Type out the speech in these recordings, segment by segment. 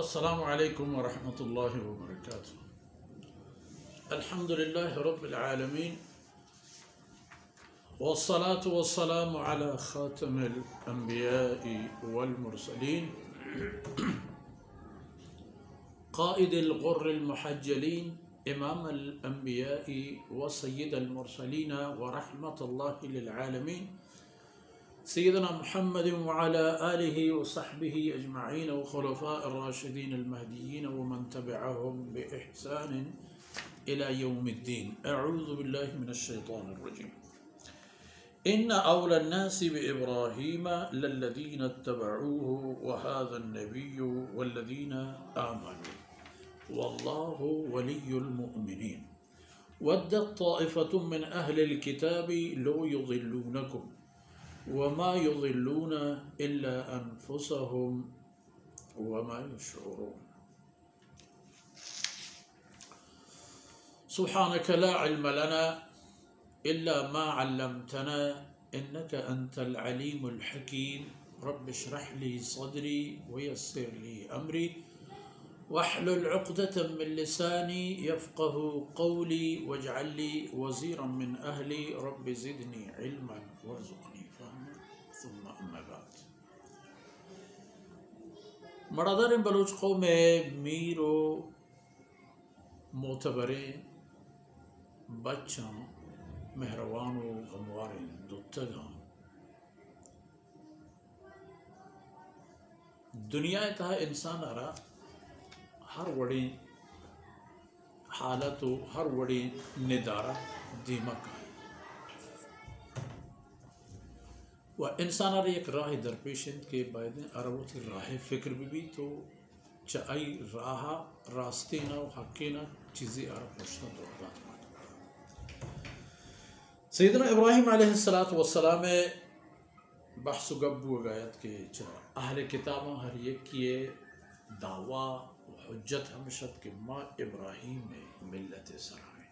السلام عليكم ورحمة الله وبركاته. الحمد لله رب العالمين، والصلاة والسلام على خاتم الأنبياء والمرسلين، قائد الغر المحجلين، إمام الأنبياء وسيد المرسلين ورحمة الله للعالمين، سيدنا محمد وعلى آله وصحبه أجمعين وخلفاء الراشدين المهديين ومن تبعهم بإحسان إلى يوم الدين. أعوذ بالله من الشيطان الرجيم. إن أولى الناس بإبراهيم للذين اتبعوه وهذا النبي والذين آمنوا والله ولي المؤمنين. ودت طائفة من أهل الكتاب لو يضلونكم وما يضلون إلا أنفسهم وما يشعرون. سبحانك لا علم لنا إلا ما علمتنا إنك أنت العليم الحكيم. رب اشرح لي صدري ويسر لي أمري واحلل عقدة من لساني يفقه قولي واجعل لي وزيرا من أهلي. رب زدني علما وارزقني فهما. ثم أما بعد. مرادر بلوچ قوم میرو معتبر بچاں مہروان و غموار دوتگاں دنیا تہا انسان ارا ہر وڑی حالت و ہر وڑی ندارہ دیمک ہے و انسان ارا ایک راہ درپیشند کے بعد اروت راہ فکر بھی تو چائی راہ راستے نہ حقے نہ چیزیں ارا پوچھنا دورگات مات. سیدنا ابراہیم علیہ السلام بحث و گب و غایت کے اہل کتاباں ہر یک کیے دعویٰ و حجت ہمشت کہ ما ابراہیم میں ملت سرائے.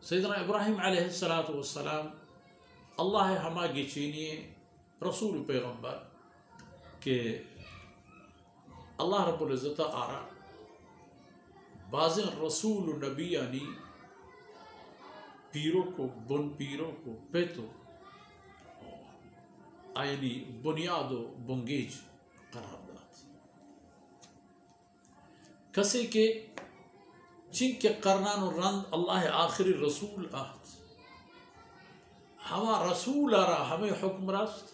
سیدنا ابراہیم علیہ السلام اللہ ہما گچینیے رسول پیغمبر کہ اللہ رب العزت آرا بعض رسول و نبی یعنی پیروں کو بن پیروں کو پیتو آئینی بنیاد و بنگیج قرار داد. کسی کے چن کے قرنان و رند اللہ آخری رسول آت ہما رسول آرہ ہمیں حکم راست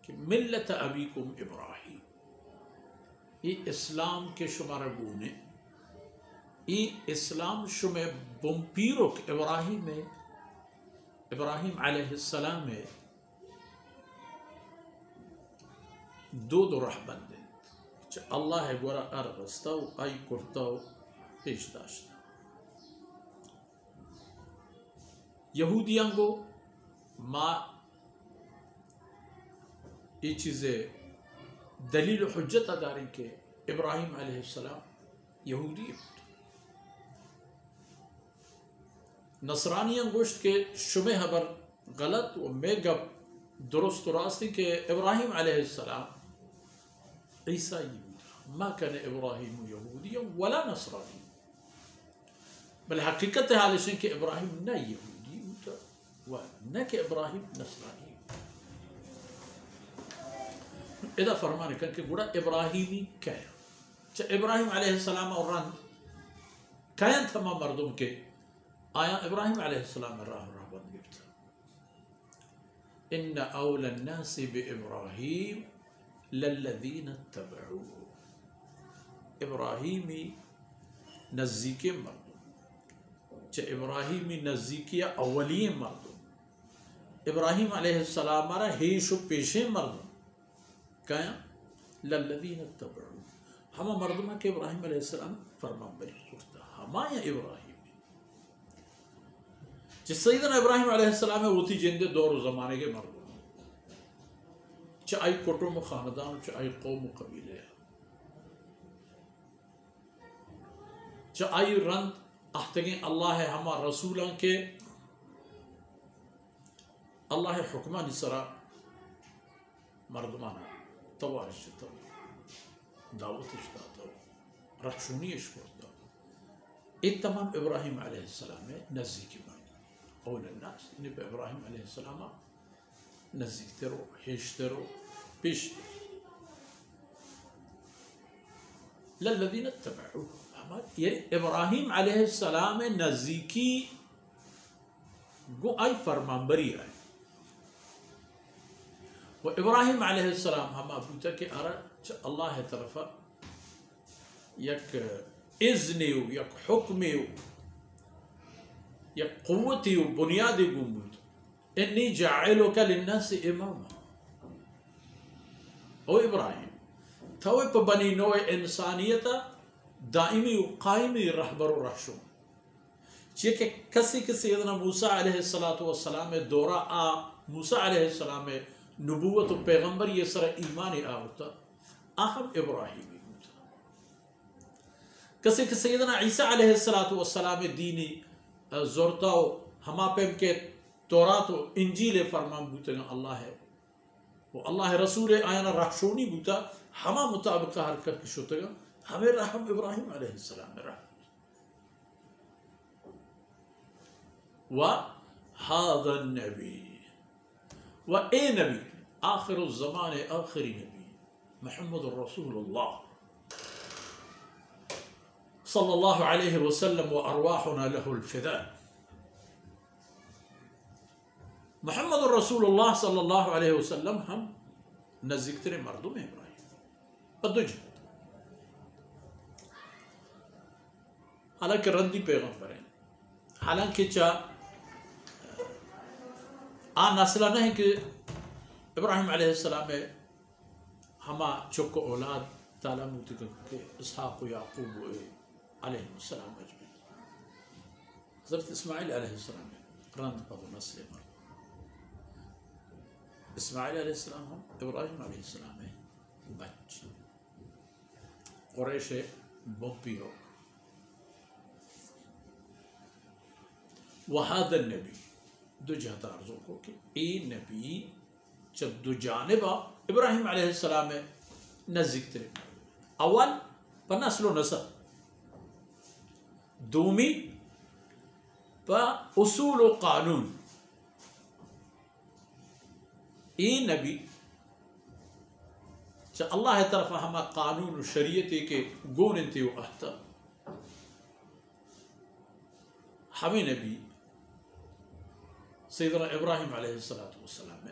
کہ ملت ابیکم ابراہیم یہ اسلام کے شمار گونے یہ اسلام شمع بمپیروک ابراہیم علیہ السلام دو رہ بندے اللہ گورا ارغستا و آئی کرتا و پیش داشتا. یہودیاں کو ما یہ چیزیں دلیل و حجت اداری کہ ابراہیم علیہ السلام یہودی بود. نصرانیاں گوشت کے شبہ حبر غلط و میگب درست و راستی کہ ابراہیم علیہ السلام عیسائی بود. ما کن ابراہیم یہودی ولا نصرانی بل حقیقت حالش ہے کہ ابراہیم نہ یہودی ہوتا و نہ کہ ابراہیم نصرانی. اذا فرمانے کہ گوڑا ابراہیمی کیا ہے ابراہیم علیہ السلام اور رند کائن تھما مردم کے آیا ابراہیم علیہ السلام راہ بند گفت. ان اول الناس بابراہیم للذین اتبعوه. ابراہیمی نزدیکی مردم ابراہیمی نزدیکی اولی مردم ابراہیم علیہ السلام را ہیش و پیشے مردم کیا للذین اتبعوه ہما مردمہ کے ابراہیم علیہ السلام فرمان بری کرتا ہما یا ابراہیم جس سیدنا ابراہیم علیہ السلام ہوتی جندے دور و زمانے کے مردم چاہی کٹوم و خاندان چاہی قوم و قبیلے چاہی رند احتگیں اللہ ہما رسولان کے اللہ حکمان سرا مردمانا توارش دعوت اشتاتا رخشونی اشکرتا ایک تمام ابراہیم علیہ السلام نزدیکی بات اول الناس انہیں پہ ابراہیم علیہ السلام نزدیک ترو ہیش ترو پیش للذین اتبعوه یہ ابراہیم علیہ السلام نزدیکی گو آئی فرمانبری آئی و ابراہیم علیہ السلام ہم بوتا کہ ارا اللہ طرفا یک اذنی و یک حکمی و یک قوتی و بنیادی گم بود انی جاعلک للناس اماما او ابراہیم تھوئے پا بنی نوع انسانیتا دائمی و قائمی رہبر و رہشو چیئے کہ کسی سیدنا موسیٰ علیہ السلام دورہ موسیٰ علیہ السلام نبوت و پیغمبر یہ سر ایمان آوتا اہم ابراہیمی ہوتا کسی سیدنا عیسیٰ علیہ السلام دینی زورتا و ہما پیم کے تورات و انجیل فرمان بوتا گا اللہ ہے وہ اللہ رسول آیانا رہشونی بوتا ہما مطابق حرکت کشوتا گا ہمیں رحم ابراہیم علیہ السلام رحم وَهَذَا النَّبِي وَاے نبی آخر الزمان آخری نبی محمد الرسول اللہ صلی اللہ علیہ وسلم وارواحنا له الفداء محمد الرسول اللہ صلی اللہ علیہ وسلم ہم نزدیک ترے مردم ہیں ابراہیم بدج حالانکہ رندی پیغمبر ہیں حالانکہ نسلہ نہیں کہ ابراہیم علیہ السلام ہما چک اولاد تعالیٰ موتی کہ اسحاق و یعقوب علیہ السلام اجمعین حضرت اسماعیل علیہ السلام رند پر نسل مر اسماعیل علیہ السلام ہم ابراہیم علیہ السلام بچ قریش بمپیرو وہذا النبی دو جہت عرضوں کو کہ اے نبی جب دو جانبا ابراہیم علیہ السلام نزدیک ترے اول پا نسل و نسل دومی پا اصول و قانون اے نبی چا اللہ طرف ہما قانون و شریعت کے گون انتی و احتا ہمیں نبی سیدنا ابراہیم علیہ السلام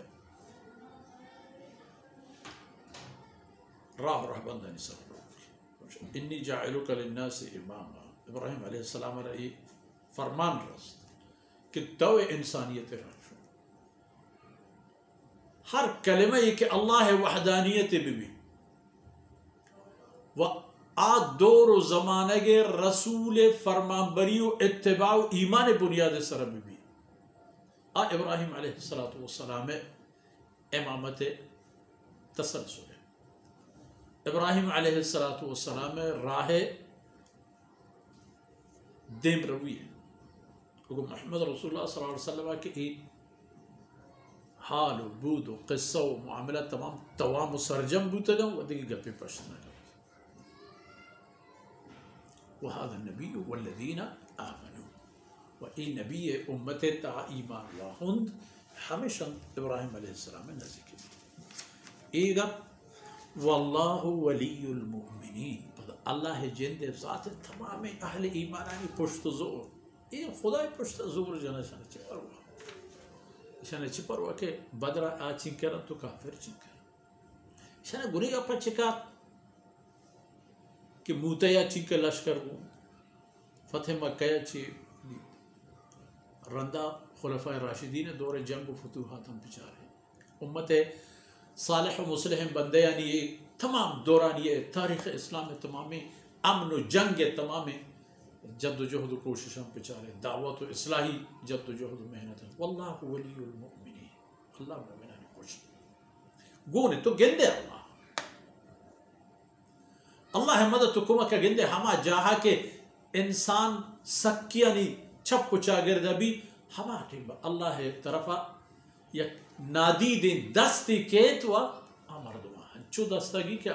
راہ رہبندانی سر انی جاعلک للناس اماما ابراہیم علیہ السلام رہی فرمان رست کہ تو انسانیت رہشو ہر کلمہ یہ کہ اللہ وحدانیت بھی و دور و زمانہ کے رسول فرمان بری و اتباع و ایمان بنیاد سر بھی ابراہیم علیہ السلام امامت تسلسل ابراہیم علیہ السلام راہ دیم روی ہے محمد رسول اللہ صلی اللہ علیہ وسلم کے حال و بود و قصہ و معاملہ تمام و سرجم بوتا گا و دیکھ گپی پشتنا گا وَهَذَا النَّبِيُّ وَالَّذِينَ آمَنُوا و ای نبی امت تا ایمان لاہند ہمیشہ ابراہیم علیہ السلام نزدیک ایگا واللہ ولی المؤمنین اللہ جند ذات تمام اہل ایمانانی پشت زور یہ خدای پشت زور جانا شانا چپر ہوا کہ بدر آ چنکرن تو کافر چنکر شانا گنی اپا چکا کہ موتیا چنکر لشکر ہوں فتح مکہ چی رندہ خلفاء راشدین دور جنگ و فتوحات ہم بچارے امت صالح و مصلح بندے یعنی یہ تمام دوران یہ تاریخ اسلام تمام امن و جنگ تمام جد و جہد و کوشش ہم بچارے دعوت و اصلاحی جد و جہد و محنت واللہ ولی المؤمنین اللہ مومنانی کوشش گونے تو گندے اللہ مدد تو کمکہ گندے ہما جاہا کہ انسان سکیانی چھپ پچا گردہ بھی ہما ٹھیک اللہ طرفا یک نادی دین دستی کیت و مردمہ ہنچو دستگی کہ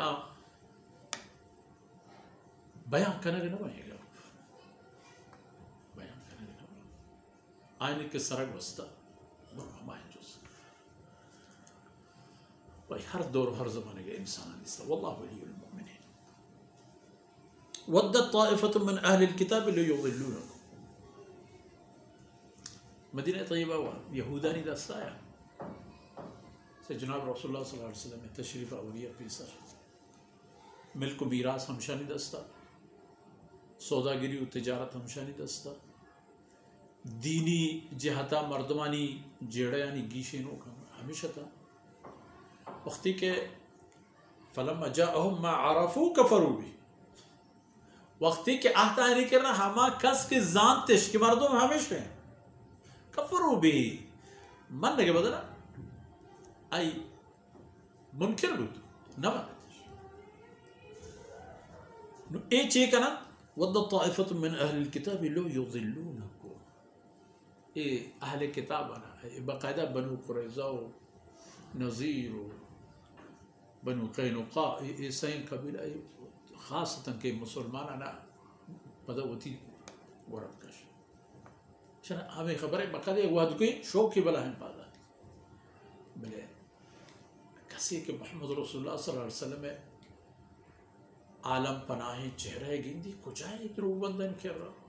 بیان کرنے نہ بنے گا بیان کرنے نہ آئین کے سرگ وسطہ ہمائن جوز بھائی ہر دور ہر زمانے کے انسان نیستا واللہ ولی المؤمنین ودت طائفة من اہل الكتاب لیضلونکم مدینہ طیبہ و یہودانی دستا ہے سے جناب رسول اللہ صلی اللہ علیہ وسلم میں تشریف آوریہ پیسر ملک و میراث ہمشانی دستا سوداگری و تجارت ہمشانی دستا دینی جہتا مردمانی جیڑا یعنی گیشینوں کا ہمیشہ تھا وقتی کہ فلما جاءہم ما عرفو کفروا بھی وقتی کہ آہتا ہے نہیں کرنا ہما کس کے زانتش کہ مردم ہمیشہ ہیں کفروا بھی من نگے بدلا آئی منکر بود نہ مانتش نو اے چیئے کنا وَدَّ طَائِفَةٌ مِّنْ أَهْلِ الْكِتَابِ لَوْ يُضِلُّونَكُمْ اے اہل کتاب انا باقاعدہ بنو قریظہ و نظیر و بنو قینقاع عیسائین قبیلہ خاصتاً کہ مسلمان انا بدوتی ورد کش چنہ ہمیں خبر ہے باقاعدہ وعد کوئی شوق کی بلا ہم پادا بلے کسی کہ محمد رسول اللہ صلی اللہ علیہ وسلم عالم پناہی چہرہ گندی کجائے درو بندن کر رہا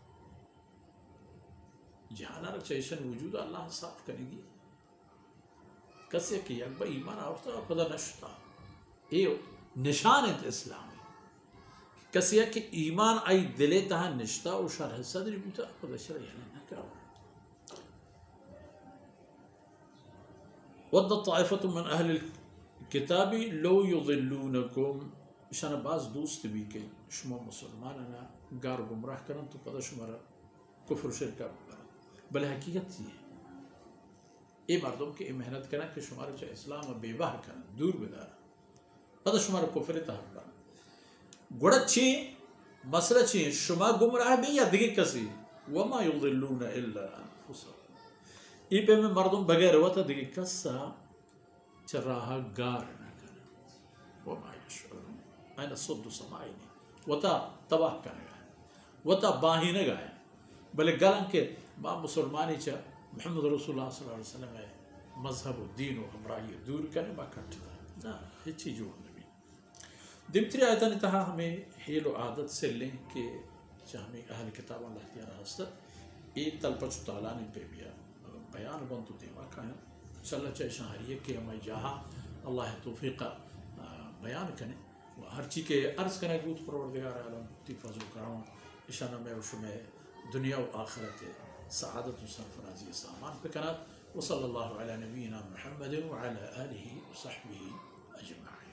جہانا رکھ چیشن وجود اللہ صاف کرے گی کسی کہ یک با ایمان آورتا خدا نشتا یہ نشان ہے اسلام کسی کہ ایمان آئی دلے تہا نشتا و شرح صدری بوتا خدا شرح یعنی نہ کرو وَدَّ طَائِفَةٌ مِّنْ أَهْلِ الْكِتَابِ لَوْ يُضِلُّونَكُمْ شانا بعض دوست بھی کہ شما مسلمانانا گار گمراہ کرن تو پتہ شمارا کفر شرکا کرن بل حقیقت یہ اے مردم کے محنت کرن کہ شمارا چاہ اسلام بے باہ کرن دور بدارا پتہ شمارا کفر تحب کرن گوڑا چی مسئلہ چی شما گمراہ بھی یا دیکھ کسی وما یضلون الا انفسهم ای پہ میں مردم بغیر ہوا تھا دیکھ کسا چراہا گار نہ کرن وما یشعرون این صد سماعینی وطا تباہ کرنے گا وطا باہینے گا بلے گلن کے ما مسلمانی چا محمد رسول اللہ صلی اللہ علیہ وسلم ہے مذہب و دین و ہمراہی دور کرنے با کٹ دا نا ہچی جو نبی دمتری آیتا نے تہا ہمیں حیل و عادت سے لیں کہ چاہ ہمیں اہل کتاب اللہ تیارہ ہستت ایک تلپچ تعالیٰ پہ بیا بیان بنتو دیما کھائیں انشاءاللہ چاہے شاہریہ کہ ہمیں جہاں اللہ توفیقہ بیان کریں ہر چیز کے عرض کرنے گوت پروردگار عالم تی فضل کروں اشانہ میں وشو میں دنیا و آخرت سعادت و سرفرازی سامان پہ کنات وصلی اللہ علی نبینا محمد وعلی آلہ وصحبہ اجمعین.